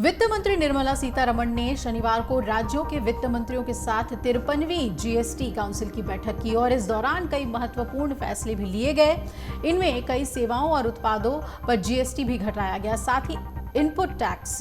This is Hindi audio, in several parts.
वित्त मंत्री निर्मला सीतारमण ने शनिवार को राज्यों के वित्त मंत्रियों के साथ 53वीं जीएसटी काउंसिल की बैठक की और इस दौरान कई महत्वपूर्ण फैसले भी लिए गए। इनमें कई सेवाओं और उत्पादों पर जीएसटी भी घटाया गया। साथ ही इनपुट टैक्स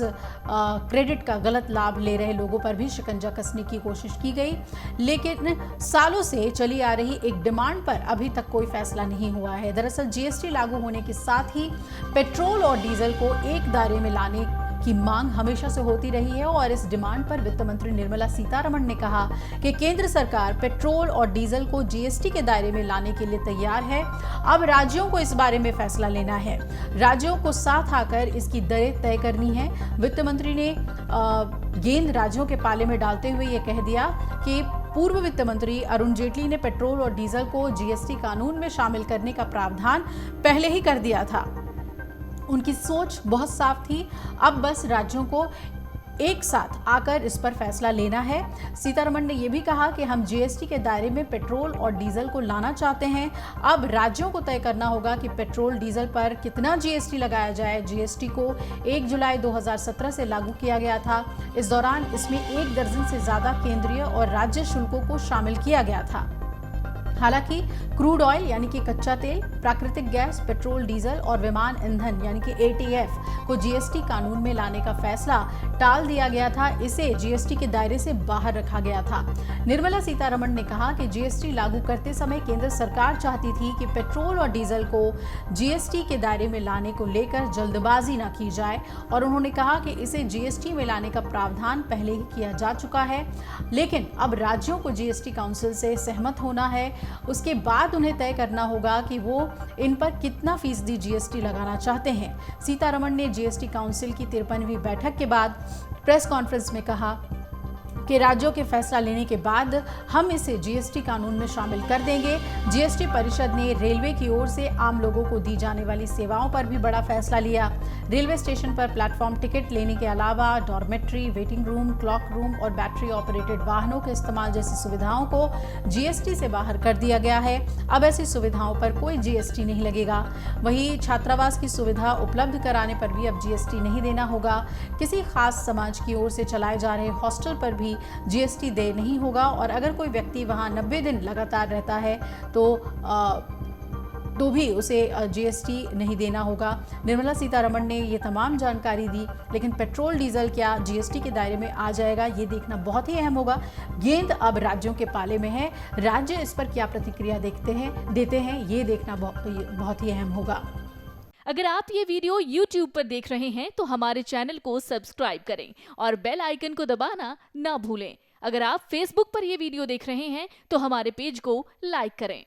क्रेडिट का गलत लाभ ले रहे लोगों पर भी शिकंजा कसने की कोशिश की गई, लेकिन सालों से चली आ रही एक डिमांड पर अभी तक कोई फैसला नहीं हुआ है। दरअसल जीएसटी लागू होने के साथ ही पेट्रोल और डीजल को एक दायरे में लाने की मांग हमेशा से होती रही है और इस डिमांड पर वित्त मंत्री निर्मला सीतारमण ने कहा कि केंद्र सरकार पेट्रोल और डीजल को जीएसटी के दायरे में लाने के लिए तैयार है। अब राज्यों को इस बारे में फैसला लेना है। राज्यों को साथ आकर इसकी दरें तय करनी है। वित्त मंत्री ने गेंद राज्यों के पाले में डालते हुए ये कह दिया कि पूर्व वित्त मंत्री अरुण जेटली ने पेट्रोल और डीजल को जीएसटी कानून में शामिल करने का प्रावधान पहले ही कर दिया था। उनकी सोच बहुत साफ थी। अब बस राज्यों को एक साथ आकर इस पर फैसला लेना है। सीतारमण ने यह भी कहा कि हम जीएसटी के दायरे में पेट्रोल और डीजल को लाना चाहते हैं। अब राज्यों को तय करना होगा कि पेट्रोल डीजल पर कितना जीएसटी लगाया जाए। जीएसटी को 1 जुलाई 2017 से लागू किया गया था। इस दौरान इसमें 1 दर्जन से ज्यादा केंद्रीय और राज्य शुल्कों को शामिल किया गया था। हालांकि क्रूड ऑयल यानी कि कच्चा तेल, प्राकृतिक गैस, पेट्रोल, डीजल और विमान ईंधन यानी कि एटीएफ को जीएसटी कानून में लाने का फैसला टाल दिया गया था। इसे जीएसटी के दायरे से बाहर रखा गया था। निर्मला सीतारमण ने कहा कि जीएसटी लागू करते समय केंद्र सरकार चाहती थी कि पेट्रोल और डीजल को जीएसटी के दायरे में लाने को लेकर जल्दबाजी न की जाए और उन्होंने कहा कि इसे जीएसटी में लाने का प्रावधान पहले ही किया जा चुका है, लेकिन अब राज्यों को जीएसटी काउंसिल से सहमत होना है। उसके बाद उन्हें तय करना होगा कि वो इन पर कितना फीसदी जीएसटी लगाना चाहते हैं। सीतारमण ने जीएसटी काउंसिल की 53वीं बैठक के बाद प्रेस कॉन्फ्रेंस में कहा कि राज्यों के फैसला लेने के बाद हम इसे जीएसटी कानून में शामिल कर देंगे। जीएसटी परिषद ने रेलवे की ओर से आम लोगों को दी जाने वाली सेवाओं पर भी बड़ा फैसला लिया। रेलवे स्टेशन पर प्लेटफॉर्म टिकट लेने के अलावा dormitory, waiting room, clock room और बैटरी ऑपरेटेड वाहनों के इस्तेमाल जैसी सुविधाओं को जीएसटी से बाहर कर दिया गया है। अब ऐसी सुविधाओं पर कोई जीएसटी नहीं लगेगा। वहीं छात्रावास की सुविधा उपलब्ध कराने पर भी अब जीएसटी नहीं देना होगा। किसी खास समाज की ओर से चलाए जा रहे हॉस्टल पर भी जीएसटी दे नहीं होगा और अगर कोई व्यक्ति वहां 90 दिन लगातार रहता है तो भी उसे जीएसटी नहीं देना होगा। निर्मला सीतारमण ने ये तमाम जानकारी दी, लेकिन पेट्रोल डीजल क्या जीएसटी के दायरे में आ जाएगा, ये देखना बहुत ही अहम होगा। गेंद अब राज्यों के पाले में है। राज्य इस पर क्या प्रतिक्रिया देते हैं ये देखना बहुत ही अहम होगा। अगर आप ये वीडियो YouTube पर देख रहे हैं तो हमारे चैनल को सब्सक्राइब करें और बेल आइकन को दबाना ना भूलें। अगर आप Facebook पर ये वीडियो देख रहे हैं तो हमारे पेज को लाइक करें।